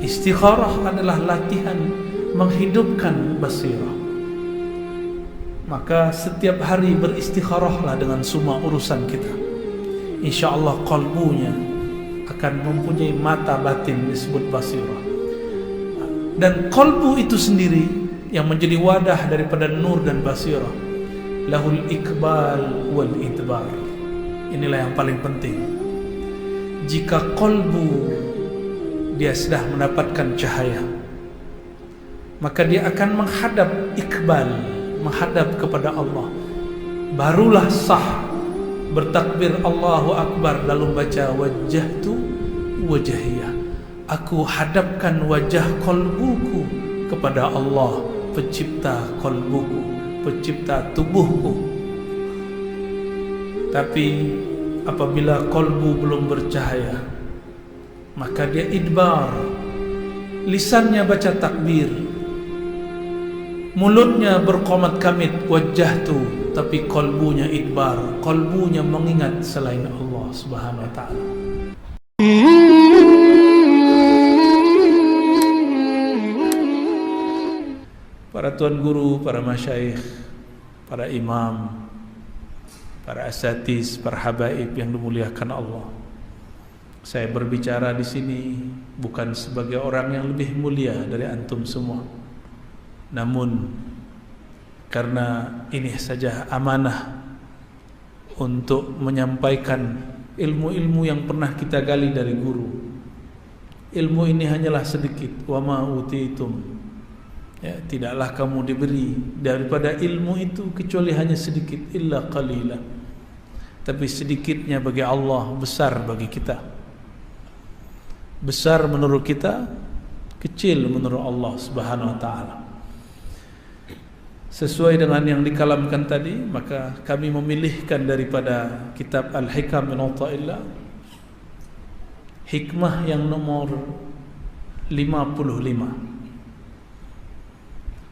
Istikharah adalah latihan menghidupkan basirah. Maka setiap hari beristikharahlah dengan semua urusan kita. InsyaAllah qalbunya akan mempunyai mata batin disebut basirah. Dan qalbu itu sendiri yang menjadi wadah daripada nur dan basirah. Lahul ikbal wal idbar. Inilah yang paling penting. Jika qalbu dia sudah mendapatkan cahaya, maka dia akan menghadap ikbal, menghadap kepada Allah. Barulah sah bertakbir Allahu Akbar lalu baca wajjahtu wajhiyah. Aku hadapkan wajah qalbuku kepada Allah, pencipta qalbuku, pencipta tubuhku. Tapi apabila qalbu belum bercahaya, maka dia idbar. Lisannya baca takbir, mulutnya berqamat kamit wajjahtu, tapi qalbunya idbar, qalbunya mengingat selain Allah Subhanahu wa taala. Para tuan guru, para masyayikh, para imam, para asatiz, para habaib yang dimuliakan Allah. Saya berbicara di sini bukan sebagai orang yang lebih mulia dari antum semua. Namun karena ini saja amanah untuk menyampaikan ilmu-ilmu yang pernah kita gali dari guru. Ilmu ini hanyalah sedikit. Wa ma utitum. Ya, tidaklah kamu diberi daripada ilmu itu kecuali hanya sedikit, illa qalila. Tapi sedikitnya bagi Allah, besar bagi kita. Besar menurut kita, kecil menurut Allah Subhanahu wa taala. Sesuai dengan yang dikalamkan tadi, maka kami memilihkan daripada kitab Al-Hikam min Ata'illah hikmah yang nomor 55.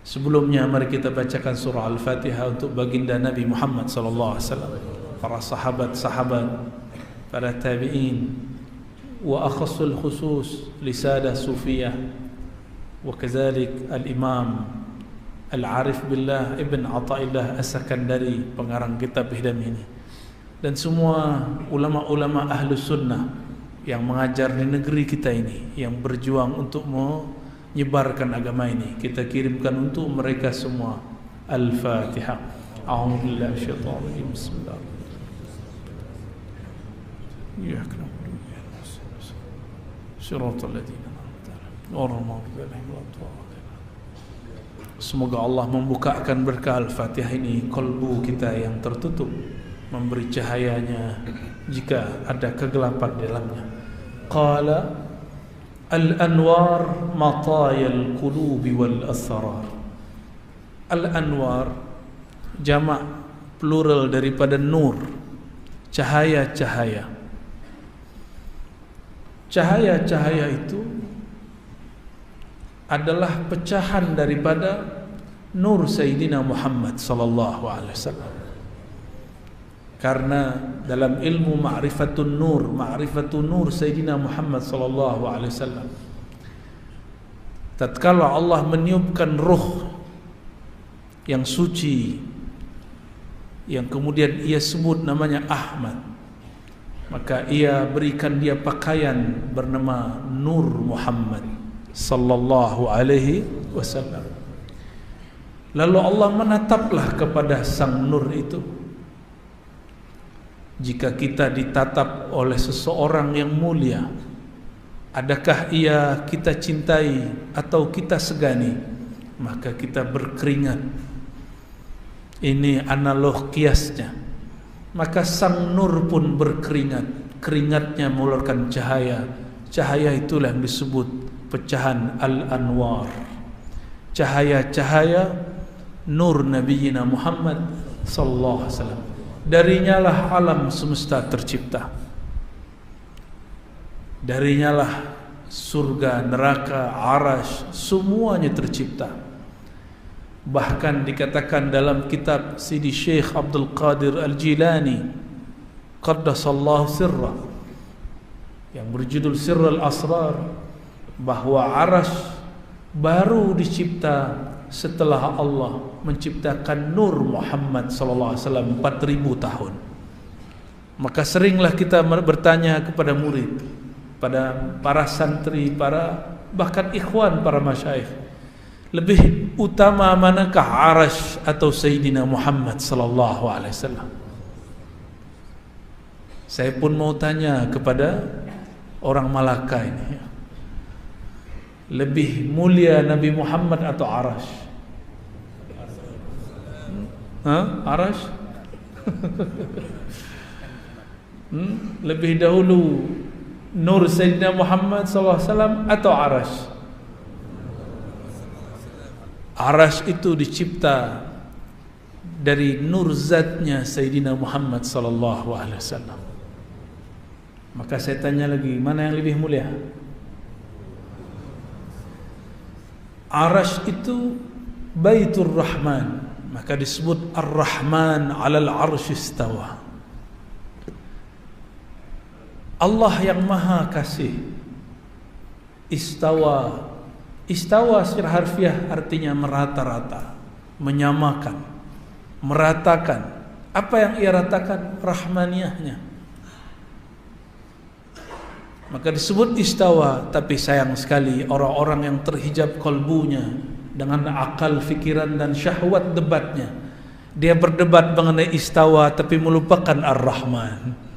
Sebelumnya mari kita bacakan surah Al-Fatihah untuk baginda Nabi Muhammad sallallahu alaihi wasallam, para sahabat-sahabat, para tabi'in, wa akhassul khusus li sadah sufiyah, wa kadzalik al-imam Al-Arif Billah Ibn Ata'illah As-Sakandari, pengarang kitab Hidam ini, dan semua ulama-ulama Ahlus Sunnah yang mengajar di negeri kita ini, yang berjuang untuk menyebarkan agama ini. Kita kirimkan untuk mereka semua. Al-Fatihah. A'udzu billahi minasyaitonir rajim. Bismillahirrahmanirrahim. Iyyaka na'budu wa iyyaka nasta'in. Shiratal ladzina an'amta 'alaihim ghairil maghdubi 'alaihim waladdallin. Semoga Allah membukakan berkah Al-Fatihah ini kalbu kita yang tertutup, memberi cahayanya jika ada kegelapan di dalamnya. Qala al-anwar matayal qulubi wal asrar. Al-anwar jamak plural daripada nur, cahaya-cahaya. Cahaya-cahaya itu adalah pecahan daripada nur Sayyidina Muhammad sallallahu alaihi wasallam. Karena dalam ilmu ma'rifatun nur Sayyidina Muhammad sallallahu alaihi wasallam, tatkala Allah meniupkan ruh yang suci, yang kemudian ia sebut namanya Ahmad, maka ia berikan dia pakaian bernama Nur Muhammad sallallahu alaihi wasallam. Lalu Allah menataplah kepada sang nur itu. Jika kita ditatap oleh seseorang yang mulia, adakah ia kita cintai atau kita segani? Maka kita berkeringat. Ini analog kiasnya. Maka sang nur pun berkeringat. Keringatnya mengeluarkan cahaya. Cahaya itulah yang disebut pecahan al-anwar. Cahaya-cahaya nur Nabiina Muhammad sallallahu alaihi wasallam. Darinya lah alam semesta tercipta. Darinya lah surga, neraka, arasy, semuanya tercipta. Bahkan dikatakan dalam kitab Sidi Syekh Abdul Qadir Al-Jilani qaddasallahu sirra, yang berjudul Sirrul Asrar, bahwa arasy baru dicipta setelah Allah menciptakan Nur Muhammad sallallahu alaihi wasallam 4000 tahun. Maka seringlah kita bertanya kepada murid, pada para santri, bahkan ikhwan, para masyayikh, lebih utama manakah arasy atau Sayyidina Muhammad sallallahu alaihi wasallam? Saya pun mau tanya kepada orang Malaka ini, lebih mulia Nabi Muhammad atau arasy? Arasy? Lebih dahulu Nur Sayyidina Muhammad SAW atau arasy? Arasy itu dicipta dari nur zatnya Sayyidina Muhammad SAW. Maka saya tanya lagi, mana yang lebih mulia? Arasy itu Baitur Rahman, maka disebut Ar-Rahman 'alal 'arsy istawa. Allah yang Maha Kasih istawa. Istawa secara harfiah artinya merata-rata, menyamakan, meratakan. Apa yang ia ratakan? Rahmaniyahnya. Maka disebut istawa. Tapi sayang sekali orang-orang yang terhijab kalbunya dengan akal, fikiran dan syahwat debatnya, dia berdebat mengenai istawa tapi melupakan Ar-Rahman.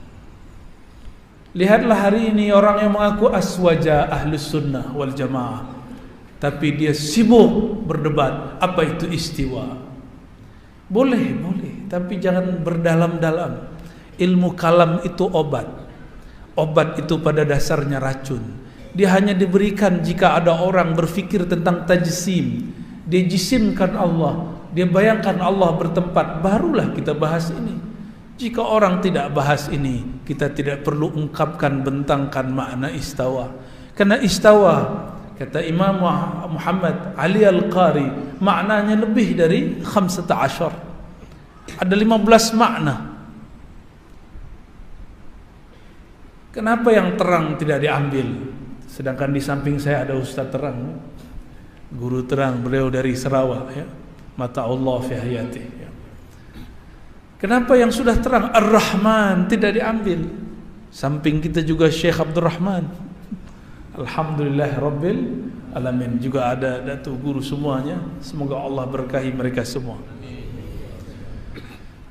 Lihatlah hari ini orang yang mengaku aswaja Ahlus Sunnah wal Jamaah, tapi dia sibuk berdebat apa itu istiwa. Boleh, tapi jangan berdalam-dalam. Ilmu kalam itu obat. Obat itu pada dasarnya racun. Dia hanya diberikan jika ada orang berfikir tentang tajsim. Dia jisimkan Allah, dia bayangkan Allah bertempat, barulah kita bahas ini. Jika orang tidak bahas ini, kita tidak perlu ungkapkan, bentangkan makna istawa. Karena istawa, kata Imam Muhammad Ali Al-Qari, maknanya lebih dari 15. Ada 15 makna. Kenapa yang terang tidak diambil? Sedangkan di samping saya ada Ustaz terang, guru terang, beliau dari Sarawak, ya. Mata Allah fi hayati, ya. Kenapa yang sudah terang Ar-Rahman tidak diambil? Samping kita juga Syekh Abdul Rahman, alhamdulillah Rabbil Alamin, juga ada Datuk Guru semuanya. Semoga Allah berkahi mereka semua.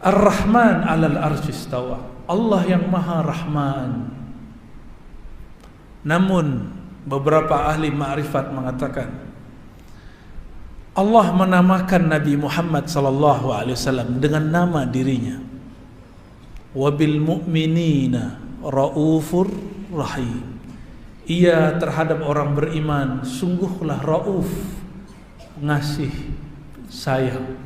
Ar-Rahman 'alal 'arsy istawa. Allah yang Maha Rahman. Namun beberapa ahli ma'rifat mengatakan Allah menamakan Nabi Muhammad sallallahu alaihi wasallam dengan nama dirinya. Wabil mu'minina raufur rahim. Ia terhadap orang beriman sungguhlah rauf, ngasih, sayang.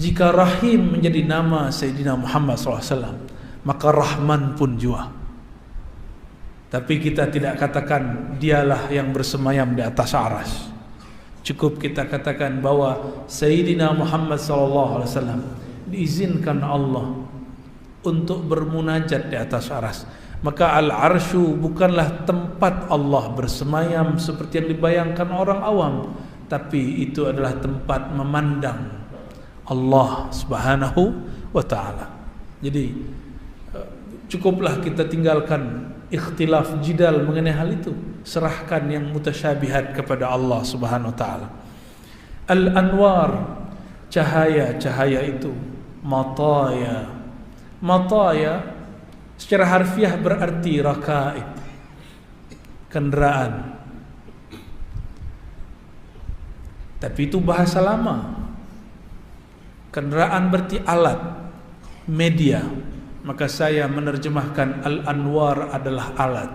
Jika rahim menjadi nama Sayyidina Muhammad SAW, maka Rahman pun juga. Tapi kita tidak katakan dialah yang bersemayam di atas arasy. Cukup kita katakan bahwa Sayyidina Muhammad SAW diizinkan Allah untuk bermunajat di atas arasy. Maka al-arsyu bukanlah tempat Allah bersemayam seperti yang dibayangkan orang awam, tapi itu adalah tempat memandang Allah Subhanahu wa ta'ala. Jadi cukuplah kita tinggalkan ikhtilaf jidal mengenai hal itu. Serahkan yang mutasyabihat kepada Allah Subhanahu wa ta'ala. Al-anwar, cahaya-cahaya itu, mataya. Mataya secara harfiah berarti rakaib, kendaraan. Tapi itu bahasa lama. Kendaraan berarti alat, media. Maka saya menerjemahkan al-anwar adalah alat.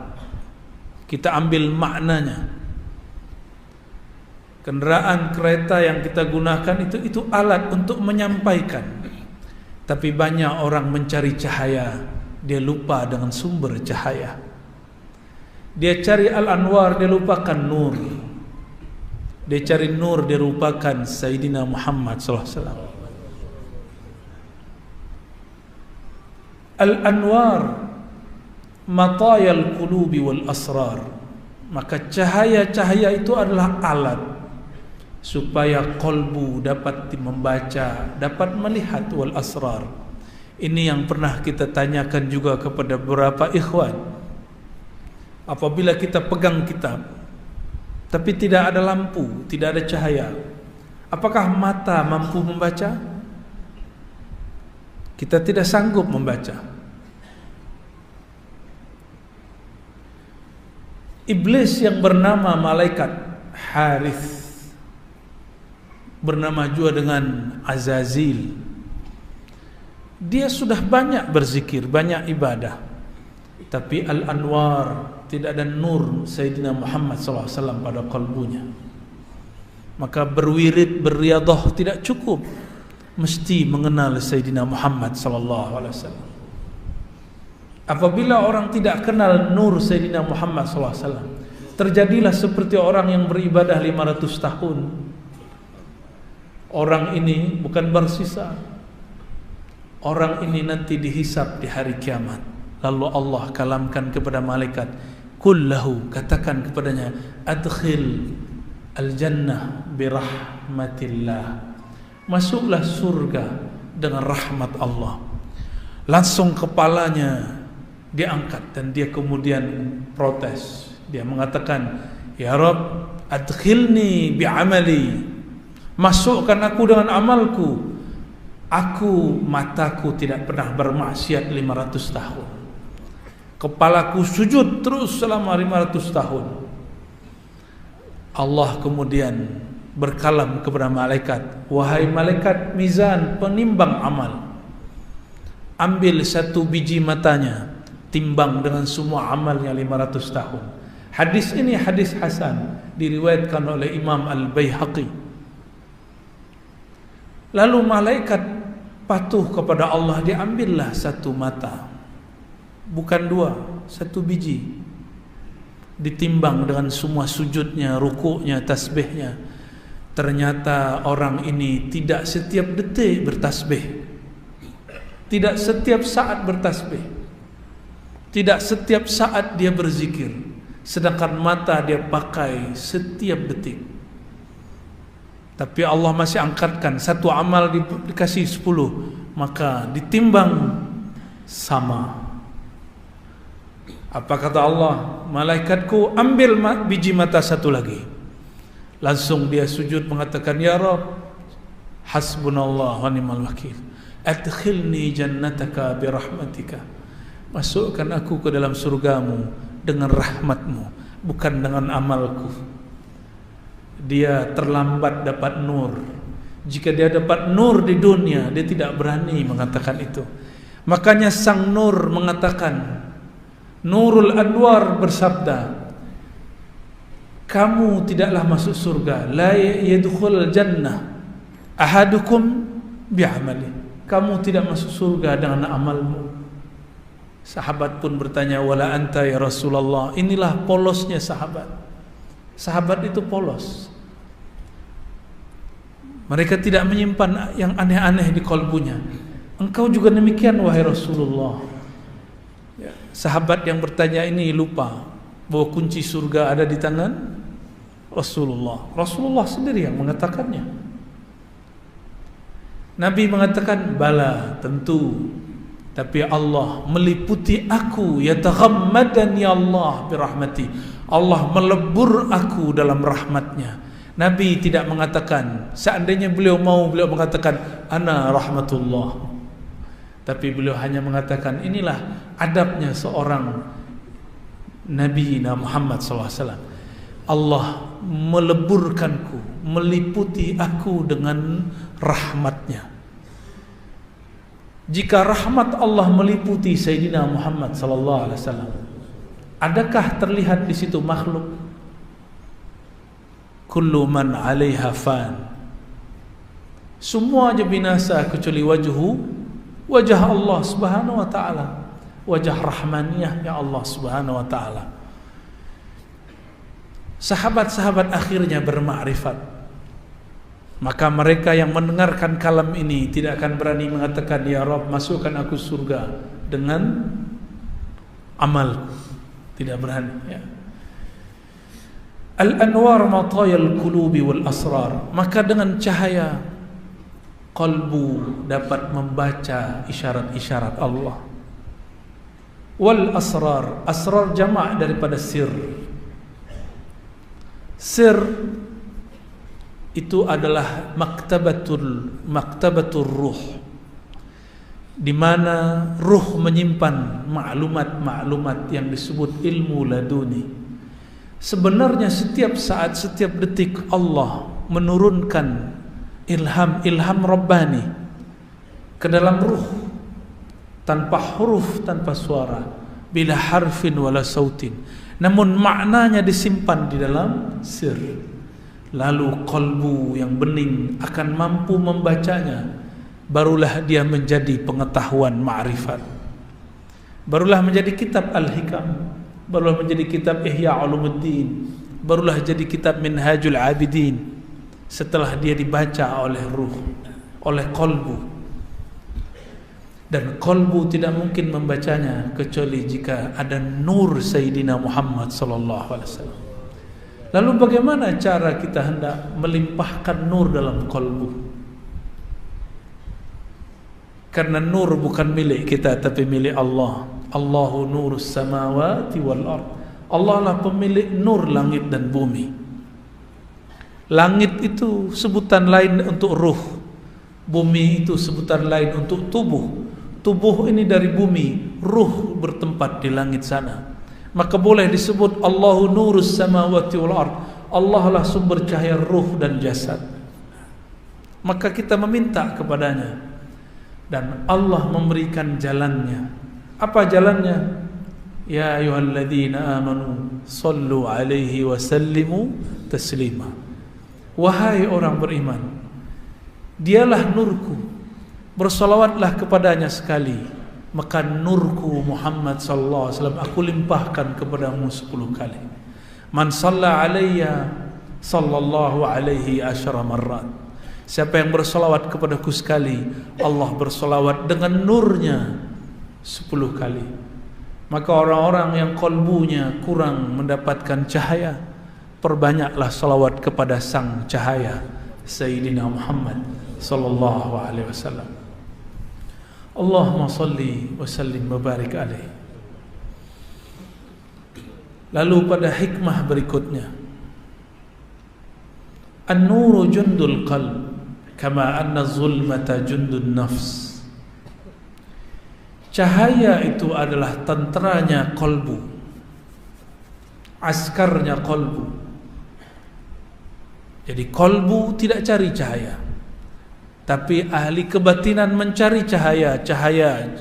Kita ambil maknanya. Kendaraan kereta yang kita gunakan itu alat untuk menyampaikan. Tapi banyak orang mencari cahaya, dia lupa dengan sumber cahaya. Dia cari al-anwar, dia lupakan nur. Dia cari nur, dia lupakan Sayyidina Muhammad SAW. Al-anwar matayal qulubi wal asrar. Maka cahaya-cahaya itu adalah alat supaya qalbu dapat membaca, dapat melihat wal asrar. Ini yang pernah kita tanyakan juga kepada beberapa ikhwan. Apabila kita pegang kitab tapi tidak ada lampu, tidak ada cahaya, apakah mata mampu membaca? Kita tidak sanggup membaca. Iblis yang bernama malaikat Harith, bernama juga dengan Azazil, dia sudah banyak berzikir, banyak ibadah, tapi al-anwar, tidak ada nur Sayyidina Muhammad SAW pada kalbunya. Maka berwirid, berriadah tidak cukup, mesti mengenal Sayyidina Muhammad SAW. Apabila orang tidak kenal nur Sayyidina Muhammad SAW, terjadilah seperti orang yang beribadah 500 tahun. Orang ini bukan bersisa. Orang ini nanti dihisab di hari kiamat. Lalu Allah kalamkan kepada malaikat, kullahu, katakan kepadanya, adkhil al-jannah birahmatillah, masuklah surga dengan rahmat Allah. Langsung kepalanya diangkat dan dia kemudian protes. Dia mengatakan, ya Rabb, adkhilni bi'amali, masukkan aku dengan amalku. Aku, mataku tidak pernah bermaksiat 500 tahun. Kepalaku sujud terus selama 500 tahun. Allah kemudian berkalam kepada malaikat, wahai malaikat mizan, penimbang amal, ambil satu biji matanya, timbang dengan semua amalnya 500 tahun. Hadis ini hadis hasan, diriwayatkan oleh Imam Al-Baihaqi. Lalu malaikat patuh kepada Allah, diambillah satu mata, bukan dua, satu biji, ditimbang dengan semua sujudnya, rukuknya, tasbihnya. Ternyata orang ini tidak setiap detik bertasbih, tidak setiap saat bertasbih, tidak setiap saat dia berzikir, sedangkan mata dia pakai setiap detik. Tapi Allah masih angkatkan, satu amal dikasih 10, maka ditimbang sama. Apa kata Allah? Malaikatku, ambil biji mata satu lagi. Langsung dia sujud mengatakan, ya Rabb, hasbunallah wa ni'mal wakil, adkhilni jannataka birahmatika, masukkan aku ke dalam surgamu dengan rahmatmu, bukan dengan amalku. Dia terlambat dapat nur. Jika dia dapat nur di dunia, dia tidak berani mengatakan itu. Makanya sang nur mengatakan, Nurul Anwar bersabda, kamu tidaklah masuk surga, la yadkhul jannah ahadukum bi'amali, kamu tidak masuk surga dengan amalmu. Sahabat pun bertanya, wala anta ya Rasulullah. Inilah polosnya sahabat. Sahabat itu polos. Mereka tidak menyimpan yang aneh-aneh di kalbunya. Engkau juga demikian wahai Rasulullah. Ya, sahabat yang bertanya ini lupa bahwa kunci surga ada di tangan Rasulullah. Rasulullah sendiri yang mengatakannya. Nabi mengatakan, bala, tentu. Tapi Allah meliputi aku, yataghammadani Allah birahmati, Allah melebur aku dalam rahmatnya. Nabi tidak mengatakan, seandainya beliau mau, beliau mengatakan ana rahmatullah. Tapi beliau hanya mengatakan, inilah adabnya seorang Nabi Muhammad SAW. Allah meleburkanku, meliputi aku dengan rahmatnya. Jika rahmat Allah meliputi Sayyidina Muhammad SAW, adakah terlihat di situ makhluk? Kullu man 'alaiha fan. Semua aja binasa kecuali wajah Allah Subhanahu wa taala, wajah rahmaniyah ya Allah Subhanahu wa taala. Sahabat-sahabat akhirnya bermakrifat. Maka mereka yang mendengarkan kalam ini tidak akan berani mengatakan, ya Rabb, masukkan aku surga dengan amalku. Tidak berani, ya. Al-anwar matayal qulubi wal asrar, maka dengan cahaya kalbu dapat membaca isyarat-isyarat Allah. Wal asrar, asrar jamak daripada sir. Sir itu adalah maktabatul ruh, di mana ruh menyimpan maklumat-maklumat yang disebut ilmu laduni. Sebenarnya setiap saat, setiap detik Allah menurunkan ilham Rabbani ke dalam ruh, tanpa huruf, tanpa suara, bila harfin wala sautin, namun maknanya disimpan di dalam sir. Lalu kalbu yang bening akan mampu membacanya, barulah dia menjadi pengetahuan ma'rifat, barulah menjadi kitab Al-Hikam, barulah menjadi kitab Ihya Ulumuddin, barulah jadi kitab Minhajul Abidin, setelah dia dibaca oleh ruh, oleh kalbu. Dan kalbu tidak mungkin membacanya kecuali jika ada nur Sayyidina Muhammad sallallahu alaihi wasallam. Lalu bagaimana cara kita hendak melimpahkan nur dalam kalbu? Karena nur bukan milik kita tapi milik Allah. Allahu nurus samawati wal ard. Allah lah pemilik nur langit dan bumi. Langit itu sebutan lain untuk ruh, bumi itu sebutan lain untuk tubuh. Tubuh ini dari bumi, ruh bertempat di langit sana. Maka boleh disebut Allahu nurus samawati wal ard. Allah lah sumber cahaya ruh dan jasad. Maka kita meminta kepadanya, dan Allah memberikan jalannya. Apa jalannya? Ya ayyuhalladzina amanu sallu alaihi wa sallimu taslima. Wahai orang beriman, dialah nurku, bersalawatlah kepadanya sekali, maka nurku Muhammad sallallahu alaihi wasallam aku limpahkan kepadamu 10 kali. Man shalla alayya sallallahu alaihi asyara marrat. Siapa yang bersalawat kepadaku sekali, Allah bersalawat dengan nurnya 10 kali. Maka orang-orang yang kalbunya kurang mendapatkan cahaya, perbanyaklah salawat kepada sang cahaya Sayyidina Muhammad sallallahu alaihi wasallam. Allahumma salli wa sallim wa barik alaihi. Lalu pada hikmah berikutnya, an-nuru jundul qalb kama anna zulmata jundun nafs. Cahaya itu adalah tenteranya kalbu, askarnya kalbu. Jadi kalbu tidak cari cahaya, tapi ahli kebatinan mencari cahaya, cahaya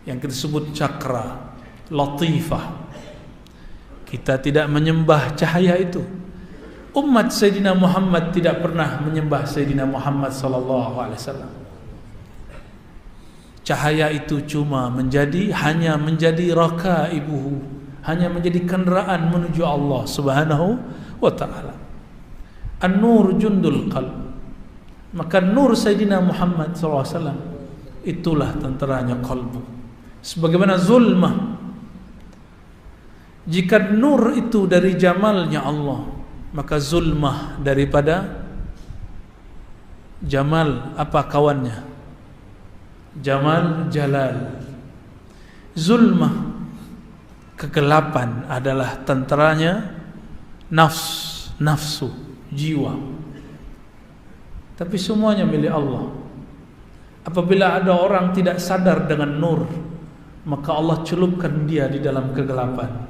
yang kita sebut cakra, latifah. Kita tidak menyembah cahaya itu. Umat Sayyidina Muhammad tidak pernah menyembah Sayyidina Muhammad sallallahu alaihi wasallam. Cahaya itu hanya menjadi rakaibuhu, hanya menjadi kendaraan menuju Allah Subhanahu wa taala. An-nur jundul qalb. Maka nur Sayyidina Muhammad SAW itulah tenteranya kalbu. Sebagaimana zulmah, jika nur itu dari jamalnya Allah, maka zulmah daripada jamal apa kawannya? Jamal, jalal. Zulmah, kegelapan adalah tenteranya nafsu, jiwa. Tapi semuanya milik Allah. Apabila ada orang tidak sadar dengan nur, maka Allah celupkan dia di dalam kegelapan.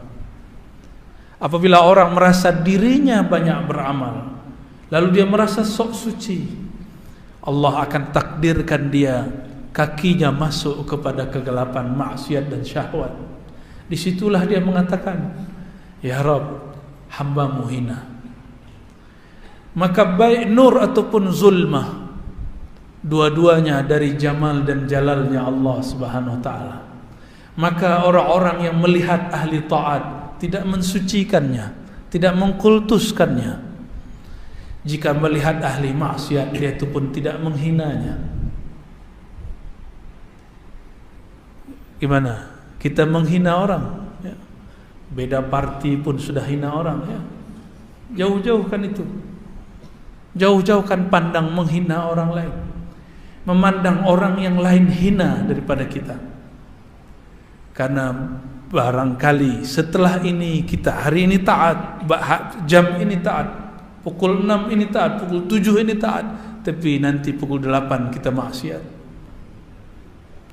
Apabila orang merasa dirinya banyak beramal, lalu dia merasa sok suci, Allah akan takdirkan dia kakinya masuk kepada kegelapan maksiat dan syahwat. Disitulah dia mengatakan, Ya Rabb, hambamu hina. Maka baik nur ataupun zulmah, dua-duanya dari jamal dan jalalnya Allah Subhanahu wa taala. Maka orang-orang yang melihat ahli taat tidak mensucikannya, tidak mengkultuskannya. Jika melihat ahli maksiat, dia itu pun tidak menghinanya. Gimana? Kita menghina orang, ya. Beda parti pun sudah hina orang, ya. Jauh-jauhkan itu. Jauh-jauhkan pandang menghina orang lain, memandang orang yang lain hina daripada kita. Karena barangkali setelah ini kita hari ini taat, jam ini taat, pukul 6 ini taat, pukul 7 ini taat, tapi nanti pukul 8 kita maksiat.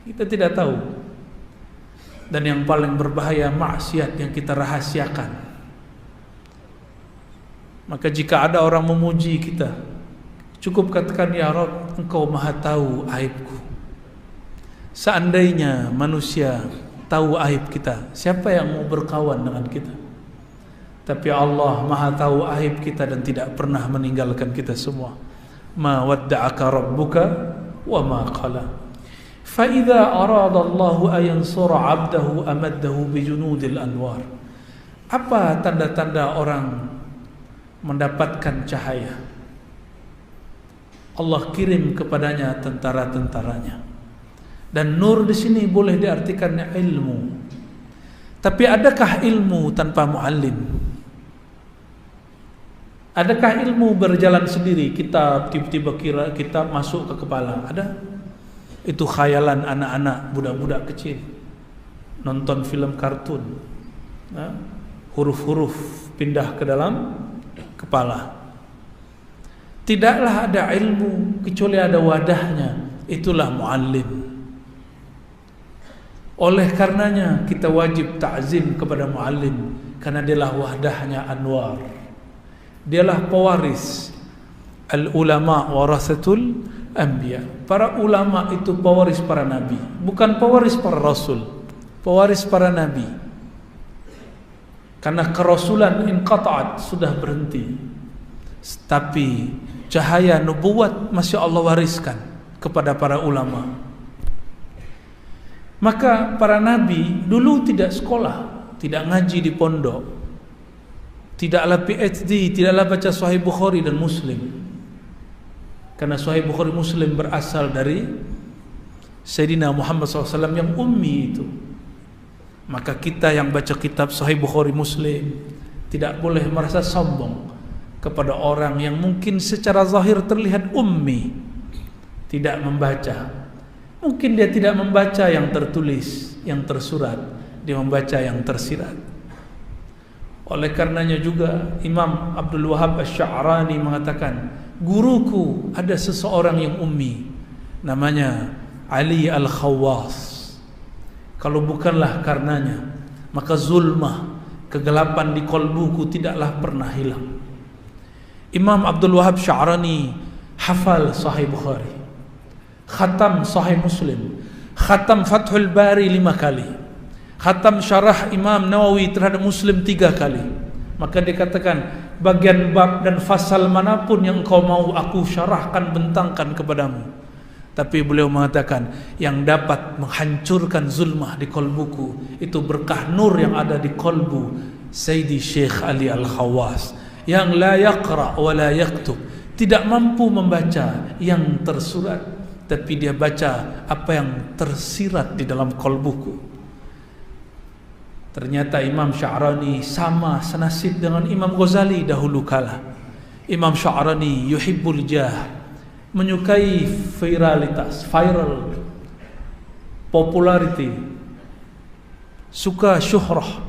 Kita tidak tahu. Dan yang paling berbahaya maksiat yang kita rahasiakan. Maka jika ada orang memuji kita, cukup katakan, ya Rabb, Engkau maha tahu aibku. Seandainya manusia tahu aib kita, siapa yang mau berkawan dengan kita? Tapi Allah maha tahu aib kita dan tidak pernah meninggalkan kita semua. Ma wadda'aka rabbuka wa ma qala. Fa idza arada Allahu an yansura 'abdahu amaddahu bi junudil anwar. Apa tanda-tanda orang mendapatkan cahaya? Allah kirim kepadanya tentara-tentaranya. Dan nur di sini boleh diartikan ilmu. Tapi adakah ilmu tanpa muallim? Adakah ilmu berjalan sendiri? Kitab tiba-tiba kira kitab masuk ke kepala? Ada? Itu khayalan anak-anak, budak-budak kecil. Nonton film kartun. Huruf-huruf pindah ke dalam kepala. Tidaklah ada ilmu kecuali ada wadahnya. Itulah muallim. Oleh karenanya kita wajib ta'zim kepada muallim, karena dialah wadahnya anwar. Dialah pewaris. Al-ulama warasatul anbiya. Para ulama itu pewaris para nabi, bukan pewaris para rasul, pewaris para nabi. Karena kerasulan inqata'at, sudah berhenti. Tapi cahaya nubuwat masih Allah wariskan kepada para ulama. Maka para nabi dulu tidak sekolah, tidak ngaji di pondok, tidaklah PhD, tidaklah baca Sahih Bukhari dan Muslim. Karena Sahih Bukhari Muslim berasal dari Sayyidina Muhammad SAW yang ummi itu. Maka kita yang baca kitab Sahih Bukhari Muslim tidak boleh merasa sombong kepada orang yang mungkin secara zahir terlihat ummi, tidak membaca. Mungkin dia tidak membaca yang tertulis, yang tersurat, dia membaca yang tersirat. Oleh karenanya juga Imam Abdul Wahab Asy-Sya'rani mengatakan, guruku ada seseorang yang ummi, namanya Ali Al-Khawwas. Kalau bukanlah karenanya, maka zulmah, kegelapan di kolbuku tidaklah pernah hilang. Imam Abdul Wahab Sya'rani hafal Sahih Bukhari, khatam Sahih Muslim, khatam Fathul Bari 5 kali, khatam syarah Imam Nawawi terhadap Muslim 3 kali. Maka dikatakan, bagian bab dan fasal manapun yang engkau mau aku syarahkan, bentangkan kepadamu. Tapi beliau mengatakan, yang dapat menghancurkan zulmah di kolbuku itu berkah nur yang ada di kolbu Sayyidi Syekh Ali Al-Khawwas, yang la yaqra wa la yaktub, tidak mampu membaca yang tersurat, tapi dia baca apa yang tersirat di dalam kolbuku. Ternyata Imam Sya'rani sama senasib dengan Imam Ghazali dahulu kala. Imam Sya'rani yuhibbul jah, menyukai viralitas, viral, popularity, suka syuhrah,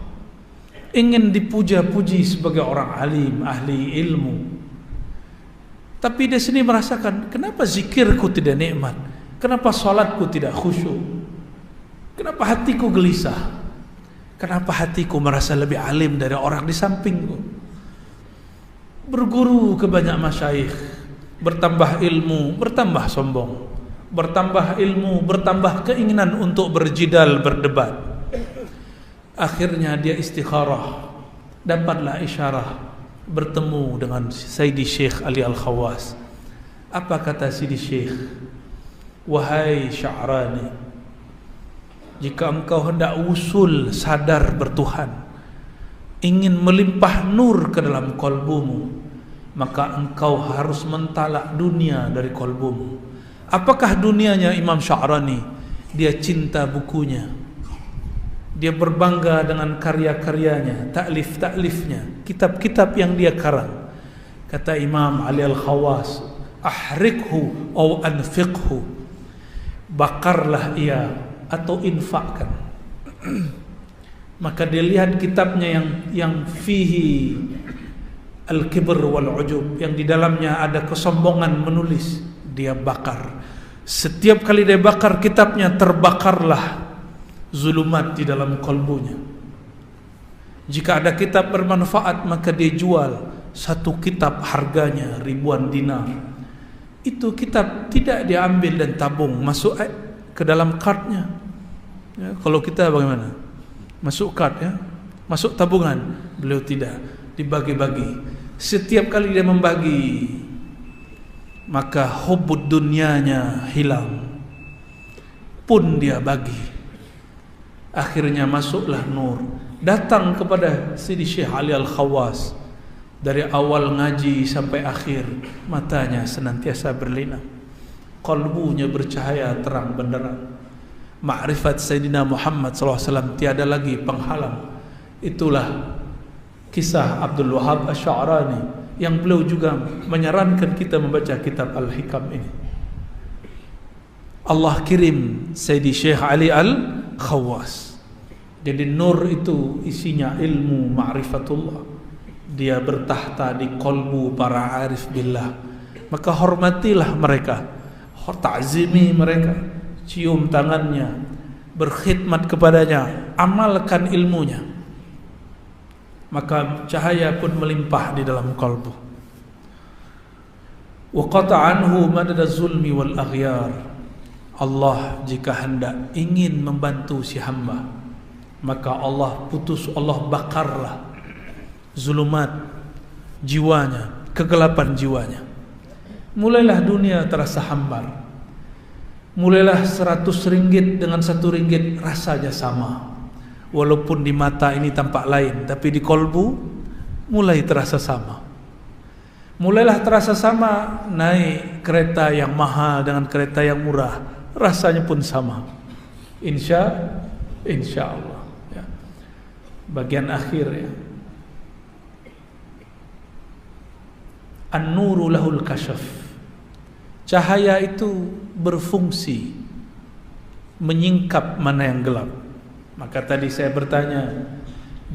ingin dipuja-puji sebagai orang alim, ahli ilmu. Tapi dia sendiri merasakan, kenapa zikirku tidak nikmat? Kenapa salatku tidak khusyuk? Kenapa hatiku gelisah? Kenapa hatiku merasa lebih alim dari orang di sampingku? Berguru ke banyak masyayikh, bertambah ilmu, bertambah sombong, bertambah ilmu, bertambah keinginan untuk berjidal, berdebat. Akhirnya dia istikharah, dapatlah isyarah, bertemu dengan Sayyidi Syekh Ali Al-Khawwas. Apa kata Sayyidi Syekh? Wahai Sya'rani, jika engkau hendak usul sadar bertuhan, ingin melimpah nur ke dalam kolbumu, maka engkau harus mentalak dunia dari kolbumu. Apakah dunianya Imam Sya'rani? Dia cinta bukunya, Dia berbangga dengan karya-karyanya, taklif-taklifnya, kitab-kitab yang dia karang. Kata Imam Ali Al-Khawas, ahrikhu aw anfiqhu, bakarlah ia atau infakkan. Maka dia lihat kitabnya yang fihi al-kibr wal ujub, yang di dalamnya ada kesombongan menulis, dia bakar. Setiap kali dia bakar kitabnya, terbakarlah zulumat di dalam kalbunya. Jika ada kitab bermanfaat, maka dia jual. Satu kitab harganya ribuan dinar. Itu kitab tidak diambil dan tabung, masuk ke dalam kartnya. Ya, kalau kita bagaimana? Masuk kart, ya, masuk tabungan. Beliau tidak, dibagi-bagi. Setiap kali dia membagi, maka hubbud dunyanya hilang, pun dia bagi. Akhirnya masuklah nur, datang kepada Sidi Syekh Ali Al-Khawas. Dari awal ngaji sampai akhir, matanya senantiasa berlinang, kalbunya bercahaya terang benderang. Ma'rifat Sayyidina Muhammad SAW tiada lagi penghalang. Itulah kisah Abdul Wahab Asy'arani, yang beliau juga menyarankan kita membaca kitab Al-Hikam ini. Allah kirim Sayyidi Syekh Ali Al-Khawas. Jadi nur itu isinya ilmu ma'rifatullah. Dia bertahta di kolbu para arif billah. Maka hormatilah mereka, ta'zimi mereka, cium tangannya, berkhidmat kepadanya, amalkan ilmunya. Maka cahaya pun melimpah di dalam kolbu. Wa qata' anhu madada zulmi wal aghyar. Allah jika hendak ingin membantu si hamba, maka Allah putus, Allah bakarlah zulumat jiwanya, kegelapan jiwanya. Mulailah dunia terasa hambar. Mulailah 100 ringgit dengan 1 ringgit rasanya sama. Walaupun di mata ini tampak lain, tapi di kolbu mulai terasa sama. Mulailah terasa sama, naik kereta yang mahal dengan kereta yang murah, rasanya pun sama. Insya Allah. Ya. Bagian akhir, ya. An-nuru lahul kasyaf. Cahaya itu berfungsi menyingkap mana yang gelap. Maka tadi saya bertanya,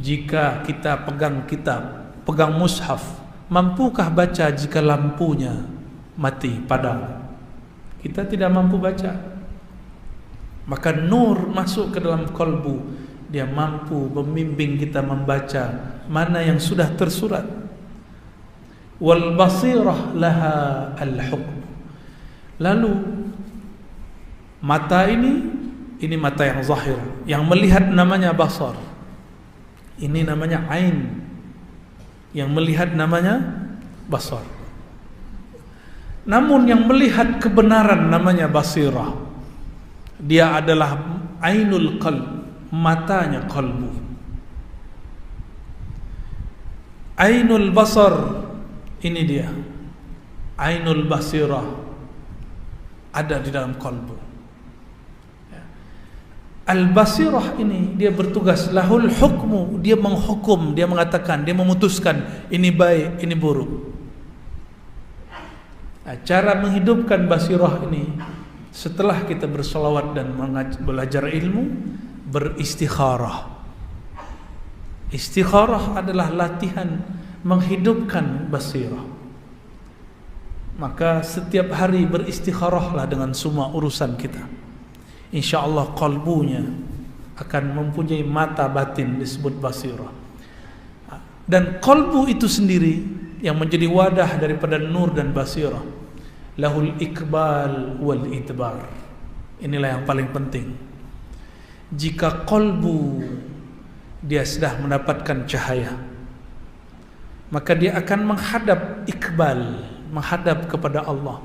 jika kita pegang kitab, pegang mushaf, mampukah baca jika lampunya mati, padam? Kita tidak mampu baca. Maka nur masuk ke dalam kalbu, dia mampu membimbing kita membaca mana yang sudah tersurat. Wal basirah laha al-hukm. Lalu mata ini mata yang zahir, yang melihat namanya basar. Ini namanya ain, yang melihat namanya basar. Namun yang melihat kebenaran namanya basirah. Dia adalah ainul qalb, matanya kalbu. Ainul basar, ini dia ainul basirah, ada di dalam kalbu. Al-basirah ini dia bertugas, lahul hukmu, dia menghukum, dia mengatakan, dia memutuskan ini baik, ini buruk. Cara menghidupkan basirah ini, setelah kita bersolawat dan belajar ilmu, beristikharah. Istikharah adalah latihan menghidupkan basirah. Maka setiap hari beristikharahlah dengan semua urusan kita. InsyaAllah kalbunya akan mempunyai mata batin disebut basirah. Dan kalbu itu sendiri yang menjadi wadah daripada nur dan basirah. Lahul ikbal wal idbar. Inilah yang paling penting. Jika kalbu dia sudah mendapatkan cahaya, maka dia akan menghadap ikbal, menghadap kepada Allah.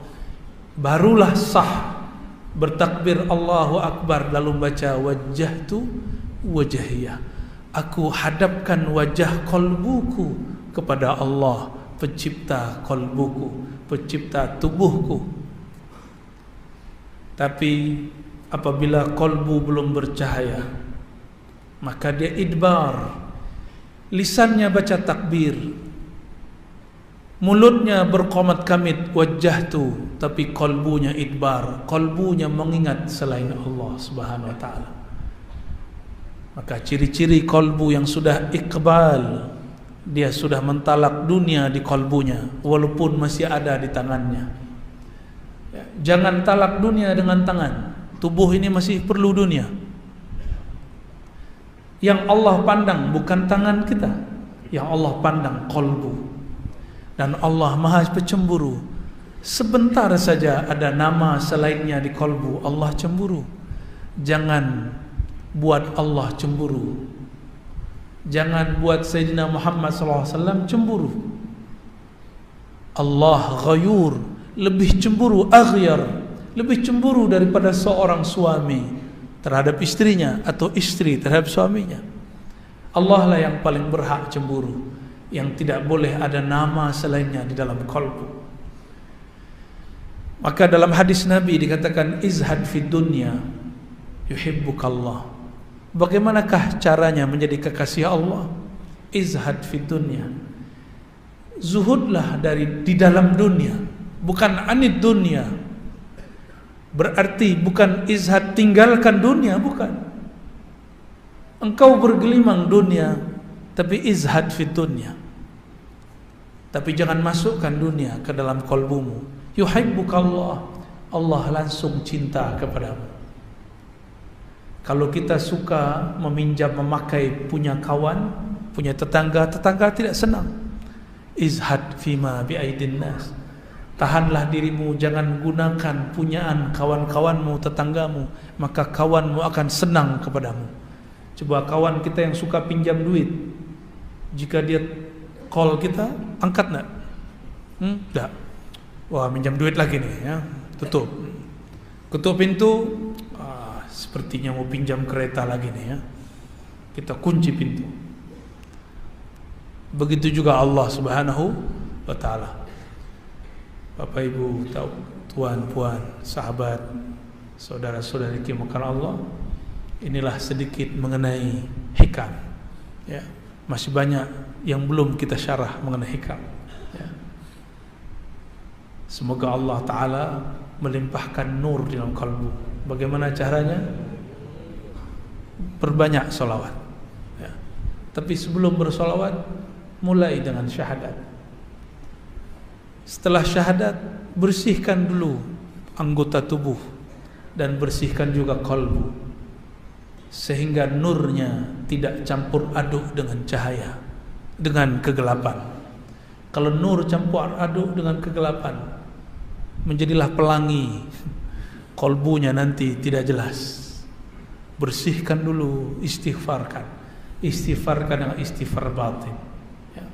Barulah sah bertakbir Allahu Akbar, lalu baca wajjahtu wajhiyah. Aku hadapkan wajah kalbuku kepada Allah, pencipta kalbuku, pencipta tubuhku. Tapi apabila kalbu belum bercahaya, maka dia idbar. Lisannya baca takbir, mulutnya berqamat kamit wajjahtu, tapi kalbunya idbar, kalbunya mengingat selain Allah Subhanahu wa taala. Maka ciri-ciri kalbu yang sudah iqbal, dia sudah mentalak dunia di kalbunya walaupun masih ada di tangannya. Jangan talak dunia dengan tangan. Tubuh ini masih perlu dunia. Yang Allah pandang bukan tangan kita, yang Allah pandang kalbu. Dan Allah Maha Pecemburu. Sebentar saja ada nama selainnya di kalbu, Allah cemburu. Jangan buat Allah cemburu. Jangan buat Sayyidina Muhammad SAW cemburu. Allah ghayur, lebih cemburu, aghyar, lebih cemburu daripada seorang suami terhadap istrinya atau istri terhadap suaminya. Allah lah yang paling berhak cemburu, yang tidak boleh ada nama selainnya di dalam qalbu. Maka dalam hadis Nabi dikatakan izhad fid dunya yuhibbukallah. Bagaimanakah caranya menjadi kekasih Allah? Izhad fid dunya. Zuhudlah di dalam dunia, bukan anid dunia. Berarti bukan izhad tinggalkan dunia, bukan. Engkau bergelimang dunia, tapi izhad fid dunya. Tapi jangan masukkan dunia ke dalam kalbumu. Yuhibbukallah, Allah langsung cinta kepadamu. Kalau kita suka meminjam memakai punya kawan, punya tetangga, tetangga tidak senang. Izhad fima biaidin nas. Tahanlah dirimu, jangan gunakan punyaan kawan-kawanmu, tetanggamu, maka kawanmu akan senang kepadamu. Coba kawan kita yang suka pinjam duit, jika dia call kita, angkat enggak? Enggak. Wah, minjam duit lagi nih ya. Tutup. Ketuk pintu, sepertinya mau pinjam kereta lagi nih ya. Kita kunci pintu. Begitu juga Allah Subhanahu wa taala. Bapak Ibu, tuan puan, sahabat, saudara-saudari dimuliakan Allah, inilah sedikit mengenai hikam. Ya, masih banyak yang belum kita syarah mengenai hikam. Ya. Semoga Allah Taala melimpahkan nur di dalam kalbu. Bagaimana caranya? Perbanyak salawat. Ya. Tapi sebelum bersalawat, mulai dengan syahadat. Setelah syahadat, bersihkan dulu anggota tubuh dan bersihkan juga kalbu, sehingga nurnya tidak campur aduk dengan cahaya, dengan kegelapan. Kalau nur campur aduk dengan kegelapan, menjadilah pelangi, kalbunya nanti tidak jelas. Bersihkan dulu, istighfarkan dengan istighfar batin ya.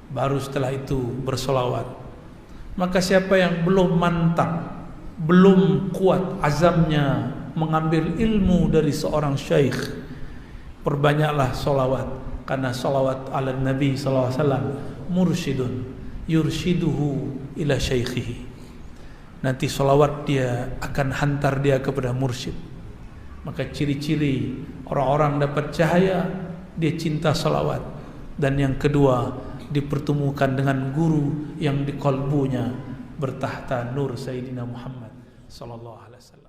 Baru setelah itu bersolawat. Maka siapa yang belum mantap, belum kuat azamnya mengambil ilmu dari seorang syekh, perbanyaklah solawat. Karena solawat ala Nabi SAW mursyidun yurshiduhu ila syaikhihi. Nanti solawat dia akan hantar dia kepada mursyid. Maka ciri-ciri orang-orang dapat cahaya, dia cinta solawat. Dan yang kedua, dipertemukan dengan guru yang di kalbunya bertahta nur Sayyidina Muhammad sallallahu alaihi wasallam.